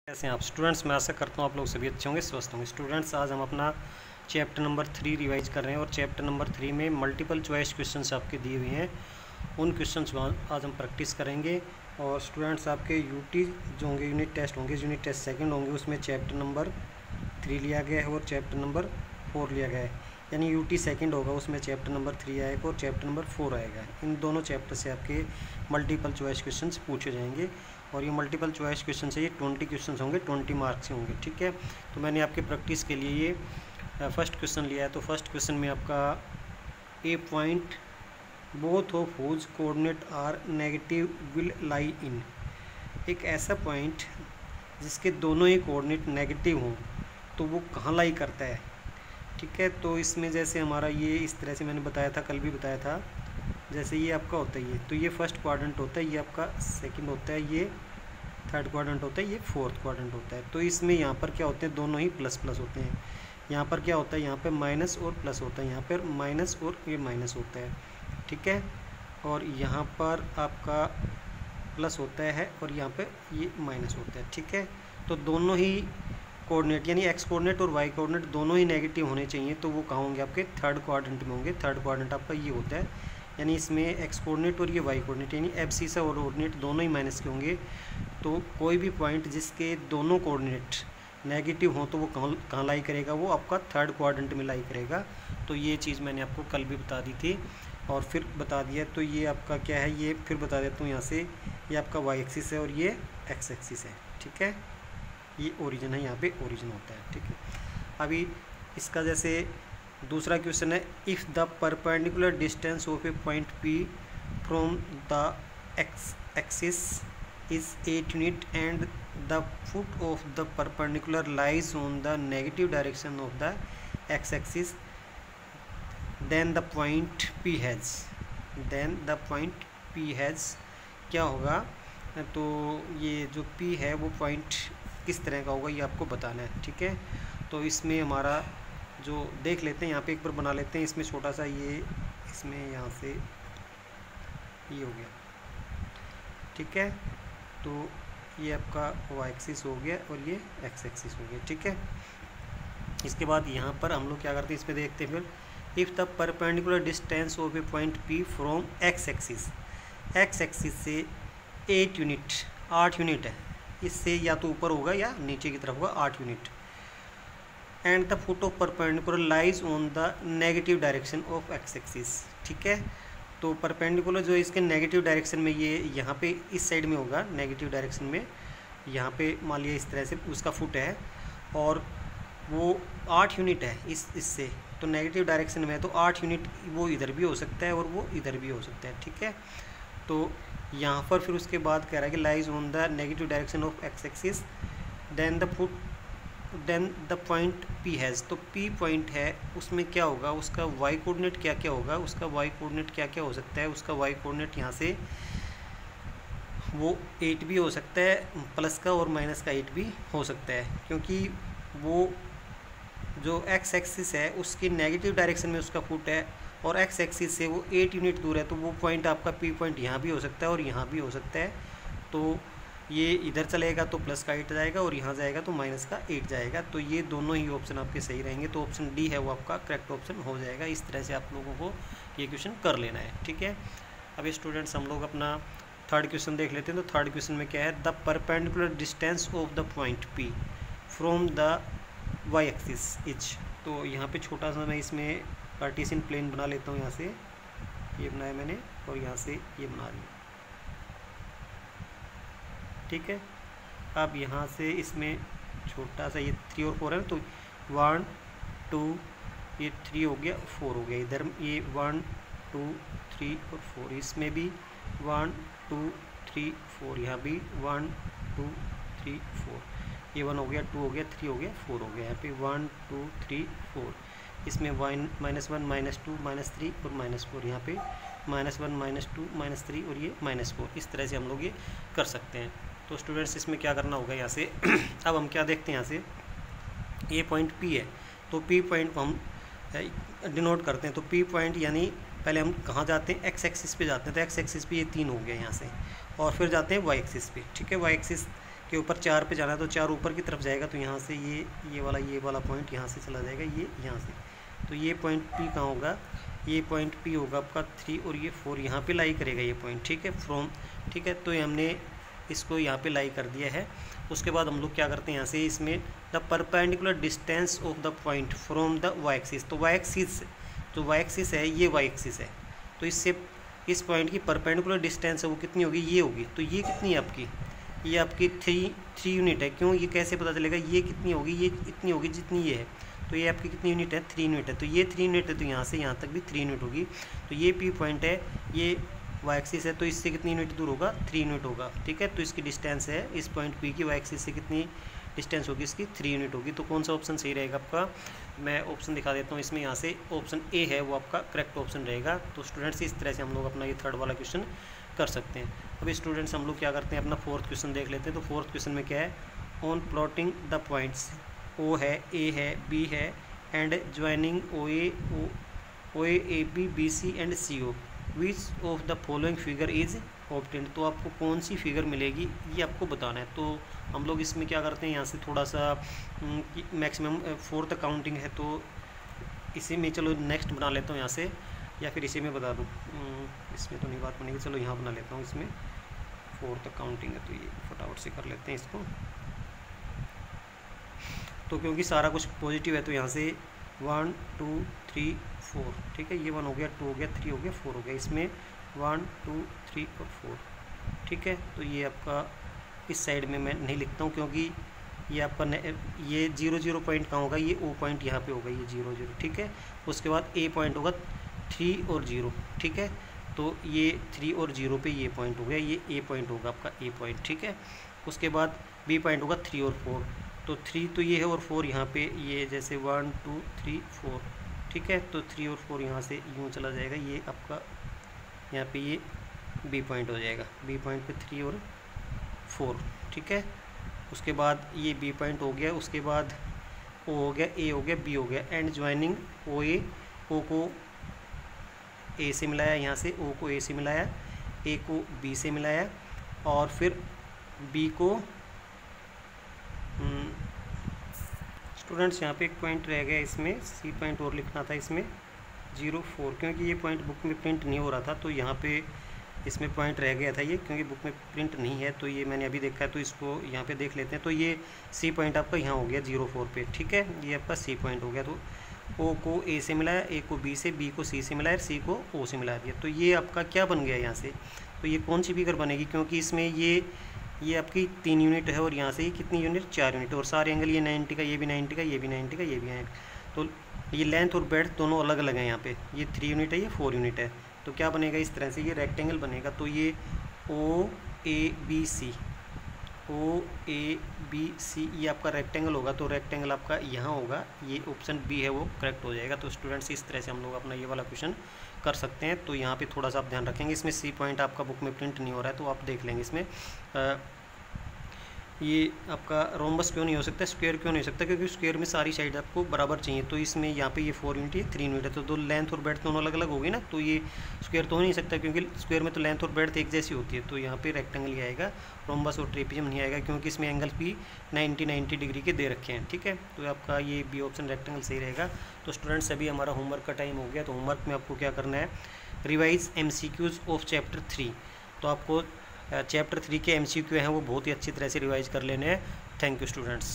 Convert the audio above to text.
कैसे हैं आप स्टूडेंट्स। मैं आशा करता हूँ आप लोग सभी अच्छे होंगे, स्वस्थ होंगे। स्टूडेंट्स, आज हम अपना चैप्टर नंबर 3 रिवाइज कर रहे हैं और चैप्टर नंबर 3 में मल्टीपल चॉइस क्वेश्चंस आपके दिए हुए हैं। उन क्वेश्चंस आज हम प्रैक्टिस करेंगे। और स्टूडेंट्स, आपके यूटी जो होंगे, यूनिट टेस्ट होंगे, यूनिट टेस्ट सेकंड होंगे, उसमें चैप्टर नंबर 3 लिया गया है और चैप्टर नंबर 4 लिया गया है। यानी यूटी सेकंड होगा, उसमें चैप्टर नंबर 3 आएगा और चैप्टर नंबर 4 आएगा। इन दोनों चैप्टर से आपके मल्टीपल चॉइस क्वेश्चंस पूछे जाएंगे और ये मल्टीपल चॉइस क्वेश्चन है, ये 20 क्वेश्चन होंगे, 20 मार्क्स से होंगे। ठीक है, तो मैंने आपके प्रैक्टिस के लिए ये फर्स्ट क्वेश्चन लिया है। तो फर्स्ट क्वेश्चन में आपका a point both of whose coordinate are negative will lie in. एक ऐसा पॉइंट जिसके दोनों ही कोऑर्डिनेट नेगेटिव हों तो वो कहाँ लाई करता है। ठीक है, तो इसमें जैसे हमारा ये इस तरह से मैंने बताया था, कल भी बताया था, जैसे ये आपका होता है, ये तो ये फर्स्ट क्वाड्रेंट होता है, ये आपका सेकंड होता है, ये थर्ड क्वाड्रेंट होता है, ये फोर्थ क्वाड्रेंट होता है। तो इसमें यहाँ पर क्या होते हैं, दोनों ही प्लस प्लस होते हैं। यहाँ पर क्या होता है, यहाँ पे माइनस और प्लस होता है, यहाँ पर माइनस और ये माइनस होता है। ठीक है, और यहाँ पर आपका प्लस होता है और यहाँ पे ये माइनस होता है। ठीक है, तो दोनों ही कोऑर्डिनेट यानी एक्स कोऑर्डिनेट और वाई कोऑर्डिनेट दोनों ही नेगेटिव होने चाहिए। तो वो कहाँ होंगे, आपके थर्ड क्वाड्रेंट में होंगे। थर्ड क्वाड्रेंट आपका ये होता है, यानी इसमें एक्स कोऑर्डिनेट और ये वाई कोऑर्डिनेट यानी एब्सिसा और कोऑर्डिनेट दोनों ही माइनस के होंगे। तो कोई भी पॉइंट जिसके दोनों कोऑर्डिनेट नेगेटिव हों तो वो कहाँ लाई करेगा, वो आपका थर्ड क्वाड्रेंट में लाई करेगा। तो ये चीज़ मैंने आपको कल भी बता दी थी और फिर बता दिया। तो ये आपका क्या है, ये फिर बता देता हूँ यहाँ से, ये आपका वाई एक्सिस है और ये एक्स एक्सिस है। ठीक है, ये ओरिजिन है, यहाँ पे ओरिजिन होता है। ठीक है, अभी इसका जैसे दूसरा क्वेश्चन है, if the perpendicular distance of a point P from the x axis is 8 unit and the foot of the perpendicular lies on the negative direction of the x axis, then the point P has, then the point P has क्या होगा। तो ये जो P है वो point किस तरह का होगा, ये आपको बताना है। ठीक है, तो इसमें हमारा जो देख लेते हैं, यहाँ पे एक बार बना लेते हैं। इसमें छोटा सा ये, इसमें यहाँ से ये हो गया। ठीक है, तो ये आपका वाई एक्सिस हो गया और ये एक्स एक्सिस हो गया। ठीक है, इसके बाद यहाँ पर हम लोग क्या करते हैं, इसमें देखते हैं फिर, if the perpendicular distance of a point P from x axis से 8 यूनिट 8 यूनिट है, इससे या तो ऊपर होगा या नीचे की तरफ होगा 8 unit, and the foot of perpendicular lies on the negative direction of x axis. ठीक है, तो परपेंडिकुलर जो इसके नेगेटिव डायरेक्शन में, ये यहाँ पे इस साइड में होगा नेगेटिव डायरेक्शन में, यहाँ पे मान लिया इस तरह से उसका फुट है और वो 8 यूनिट है इससे, तो नेगेटिव डायरेक्शन में है तो 8 यूनिट वो इधर भी हो सकता है और वो इधर भी हो सकता है। ठीक है, तो यहाँ पर फिर उसके बाद कह रहा है कि lies on the negative direction of x axis, then the point P has. तो पी पॉइंट है, उसमें क्या होगा, उसका वाई कोऑर्डिनेट क्या क्या होगा, उसका वाई कोऑर्डिनेट क्या क्या हो सकता है। उसका वाई कोऑर्डिनेट यहाँ से वो 8 भी हो सकता है, प्लस का और माइनस का 8 भी हो सकता है, क्योंकि वो जो एक्स एक्सिस है उसकी नेगेटिव डायरेक्शन में उसका फुट है और एक्स एक्सिस से वो 8 यूनिट दूर है। तो वो पॉइंट आपका पी पॉइंट यहाँ भी हो सकता है और यहाँ भी हो सकता है। तो ये इधर चलेगा तो प्लस का 8 जाएगा और यहाँ जाएगा तो माइनस का 8 जाएगा। तो ये दोनों ही ऑप्शन आपके सही रहेंगे। तो ऑप्शन डी है वो आपका करेक्ट ऑप्शन हो जाएगा। इस तरह से आप लोगों को ये क्वेश्चन कर लेना है। ठीक है, अभी स्टूडेंट्स हम लोग अपना थर्ड क्वेश्चन देख लेते हैं। तो थर्ड क्वेश्चन में क्या है, the perpendicular distance of the point P from the y axis is. तो यहाँ पे छोटा सा मैं इसमें कार्टेशियन प्लेन बना लेता हूँ। यहाँ से ये बनाया मैंने और यहाँ से ये बना लिया। ठीक है, अब यहाँ से इसमें छोटा सा ये 3 और 4 है, तो 1 2 ये 3 हो गया, 4 हो गया। इधर ये 1 2 3 और 4, इसमें भी 1 2 3 4, यहाँ भी 1 2 3 4, ये 1 हो गया, 2 हो गया, 3 हो गया, 4 हो गया। यहाँ पे 1 2 3 4, इसमें -1 -2 -3 और -4, यहाँ पे -1 -2 -3 और ये -4। इस तरह से हम लोग ये कर सकते हैं। तो स्टूडेंट्स, इसमें क्या करना होगा यहाँ से अब हम क्या देखते हैं, यहाँ से ये पॉइंट पी है, तो पी पॉइंट को हम डिनोट करते हैं। तो पी पॉइंट यानी पहले हम कहाँ जाते हैं, एक्स एक्सिस पे जाते हैं। तो एक्स एक्सिस पे ये 3 हो गया यहाँ से, और फिर जाते हैं वाई एक्सिस पे। ठीक है, वाई एक्सिस के ऊपर 4 पे जाना है तो 4 ऊपर की तरफ जाएगा, तो यहाँ से ये वाला पॉइंट यहाँ से चला जाएगा, ये यहाँ से। तो ये पॉइंट P कहाँ होगा, ये पॉइंट P होगा आपका 3 और ये 4 यहाँ पे लाई करेगा ये पॉइंट, ठीक है, फ्रॉम, ठीक है। तो हमने इसको यहाँ पे लाई कर दिया है। उसके बाद हम लोग क्या करते हैं यहाँ से, इसमें the perpendicular distance of the point from the y axis. तो वाई एक्सिस जो वाई एक्सिस है ये वाई एक्सिस है, तो इससे इस पॉइंट की परपेंडिकुलर डिस्टेंस है वो कितनी होगी, ये होगी। तो ये कितनी है आपकी, ये आपकी थ्री यूनिट है। क्यों, ये कैसे पता चलेगा, ये कितनी होगी, ये इतनी होगी जितनी ये है। तो ये आपकी कितनी यूनिट है, 3 यूनिट है। तो ये 3 यूनिट है, तो यहाँ से यहाँ तक भी 3 यूनिट होगी। तो ये P पॉइंट है, ये वाई एक्सिस है, तो इससे कितनी यूनिट दूर होगा, 3 यूनिट होगा, ठीक है। तो इसकी डिस्टेंस है इस पॉइंट P की वाई एक्सिस से कितनी डिस्टेंस होगी, इसकी 3 यूनिट होगी। तो कौन सा ऑप्शन सही रहेगा आपका, मैं ऑप्शन दिखा देता हूँ इसमें। यहाँ से ऑप्शन ए है वो आपका करेक्ट ऑप्शन रहेगा। तो स्टूडेंट्स इस तरह से हम लोग अपना ये थर्ड वाला क्वेश्चन कर सकते हैं। अभी स्टूडेंट्स हम लोग क्या करते हैं, अपना फोर्थ क्वेश्चन देख लेते हैं। तो फोर्थ क्वेश्चन में क्या है, on plotting the points O है, ए है, बी है and joining O A B B C and C O, which of the following figure is obtained. तो आपको कौन सी फिगर मिलेगी ये आपको बताना है। तो हम लोग इसमें क्या करते हैं, यहाँ से थोड़ा सा मैक्सिमम फोर्थ काउंटिंग है, तो इसी में चलो नेक्स्ट बना लेता हूँ यहाँ से, या फिर इसी में बता दूँ, इसमें तो नहीं बात बनेगी। चलो यहाँ बना लेता हूँ, इसमें फोर्थ काउंटिंग है तो ये फटाफट से कर लेते हैं इसको। तो क्योंकि सारा कुछ पॉजिटिव है तो यहाँ से 1 2 3 4, ठीक है। ये 1 हो गया, 2 हो गया, 3 हो गया, 4 हो गया। इसमें 1 2 3 और 4, ठीक है। तो ये आपका इस साइड में मैं नहीं लिखता हूँ क्योंकि ये आपका ये 0 0 पॉइंट कहाँ होगा, ये O पॉइंट यहाँ पे होगा, ये 0 0, ठीक है। उसके बाद A पॉइंट होगा 3 और 0, ठीक है। तो ये 3 और 0 पे ये पॉइंट हो गया, ये A पॉइंट होगा आपका A पॉइंट, ठीक है। उसके बाद B पॉइंट होगा 3 और 4, तो 3 तो ये है और 4 यहाँ पे, ये जैसे 1 2 3 4, ठीक है। तो 3 और 4 यहाँ से यूँ चला जाएगा, ये आपका यहाँ पे ये B पॉइंट हो जाएगा, B पॉइंट पे 3 और 4, ठीक है। उसके बाद ये B पॉइंट हो गया, उसके बाद O हो गया, A हो गया, B हो गया, एंड ज्वाइनिंग O को A से मिलाया, यहाँ से O को A से मिलाया, A को B से मिलाया, और फिर B को स्टूडेंट्स यहाँ पे एक पॉइंट रह गया, इसमें C पॉइंट और लिखना था, इसमें 0 4, क्योंकि ये पॉइंट बुक में प्रिंट नहीं हो रहा था, तो यहाँ पे इसमें पॉइंट रह गया था ये, क्योंकि बुक में प्रिंट नहीं है। तो ये मैंने अभी देखा है, तो इसको यहाँ पे देख लेते हैं। तो ये C पॉइंट आपका यहाँ हो गया 0 4 पे, ठीक है। ये आपका C पॉइंट हो गया। तो O को A से मिलाया, A को B से, B को C से मिलाया, C को O से मिला दिया। तो ये आपका क्या बन गया यहाँ से, तो ये कौन सी फिगर बनेगी, क्योंकि इसमें ये आपकी 3 यूनिट है और यहाँ से ये कितनी यूनिट, 4 यूनिट, और सारे एंगल ये 90 का, ये भी 90 का, ये भी 90 का, ये भी 90। तो ये लेंथ और ब्रेड्थ दोनों अलग अलग हैं यहाँ पे, ये 3 यूनिट है, ये 4 यूनिट है। तो क्या बनेगा, इस तरह से ये रेक्टेंगल बनेगा। तो ये OABC ये आपका रेक्टेंगल होगा। तो रेक्टेंगल आपका यहाँ होगा, ये ऑप्शन B है वो करेक्ट हो जाएगा। तो स्टूडेंट्स इस तरह से हम लोग अपना ये वाला क्वेश्चन कर सकते हैं। तो यहाँ पे थोड़ा सा आप ध्यान रखेंगे, इसमें C पॉइंट आपका बुक में प्रिंट नहीं हो रहा है, तो आप देख लेंगे इसमें ये आपका रोम्बस क्यों नहीं हो सकता, स्क्वायर क्यों नहीं हो सकता, क्योंकि स्क्वायर में सारी साइड आपको बराबर चाहिए। तो इसमें यहाँ पे ये 4 यूनिट है, 3 यूनिट है, तो दो लेंथ और ब्रेड्थ दोनों अलग अलग होगी ना, तो ये स्क्वायर तो हो नहीं सकता, क्योंकि स्क्वायर में तो लेंथ और ब्रेड्थ एक जैसी होती है। तो यहाँ पे रेक्टेंगल ही आएगा, रोम्बस और ट्रेपेजियम नहीं आएगा, क्योंकि इसमें एंगल भी 90 डिग्री के दे रखे हैं, ठीक है। तो आपका ये B ऑप्शन रेक्टेंगल सही रहेगा। तो स्टूडेंट्स अभी हमारा होमवर्क का टाइम हो गया। तो होमवर्क में आपको क्या करना है, रिवाइज MCQs ऑफ चैप्टर 3। तो आपको चैप्टर 3 के MCQ हैं वो बहुत ही अच्छी तरह से रिवाइज कर लेने हैं। Thank you students.